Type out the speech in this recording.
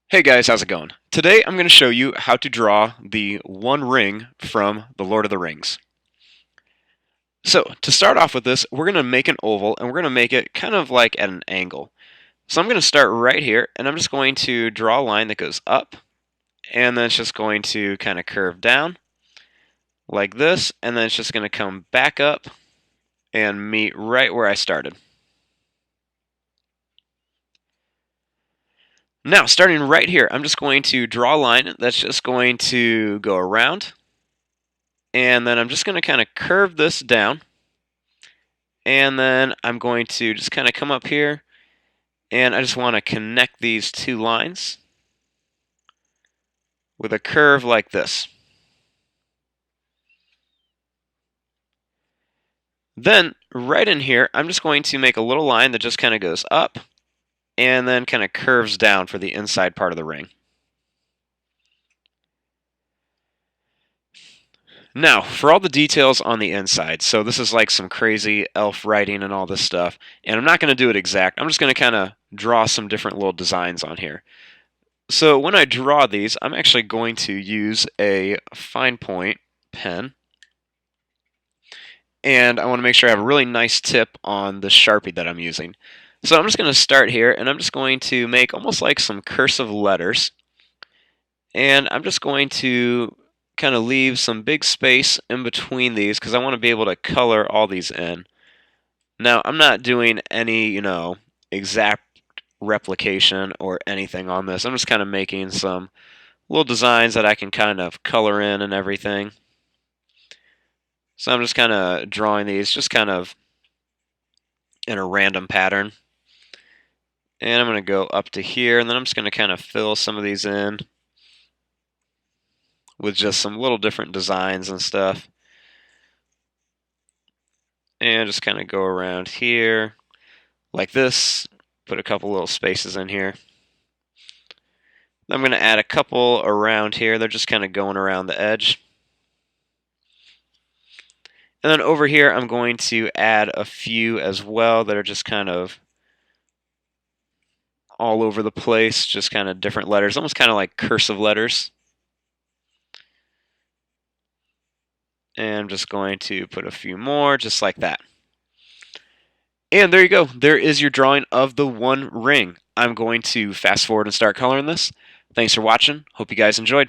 Hey guys, how's it going? Today I'm going to show you how to draw the One Ring from The Lord of the Rings. So, to start off with this, we're going to make an oval and we're going to make it kind of like at an angle. So I'm going to start right here and I'm just going to draw a line that goes up and then it's just going to kind of curve down like this and then it's just going to come back up and meet right where I started. Now, starting right here, I'm just going to draw a line that's just going to go around and then I'm just going to kind of curve this down. And then I'm going to just kind of come up here and I just want to connect these two lines with a curve like this. Then right in here, I'm just going to make a little line that just kind of goes up and then kind of curves down for the inside part of the ring. Now, for all the details on the inside, so this is like some crazy elf writing and all this stuff, and I'm not going to do it exact. I'm just going to kind of draw some different little designs on here. So when I draw these, I'm actually going to use a fine point pen, and I want to make sure I have a really nice tip on the Sharpie that I'm using. So I'm just going to start here, and I'm just going to make almost like some cursive letters, and I'm just going to kind of leave some big space in between these because I want to be able to color all these in. Now, I'm not doing any, exact replication or anything on this. I'm just kind of making some little designs that I can kind of color in and everything. So I'm just kind of drawing these just kind of in a random pattern. And I'm going to go up to here, and then I'm just going to kind of fill some of these in with just some little different designs and stuff. And just kind of go around here like this, put a couple little spaces in here. I'm going to add a couple around here. They're just kind of going around the edge. And then over here, I'm going to add a few as well that are just kind of all over the place, just kind of different letters, almost kind of like cursive letters. And I'm just going to put a few more, just like that. And there you go. There is your drawing of the One Ring. I'm going to fast forward and start coloring this. Thanks for watching. Hope you guys enjoyed.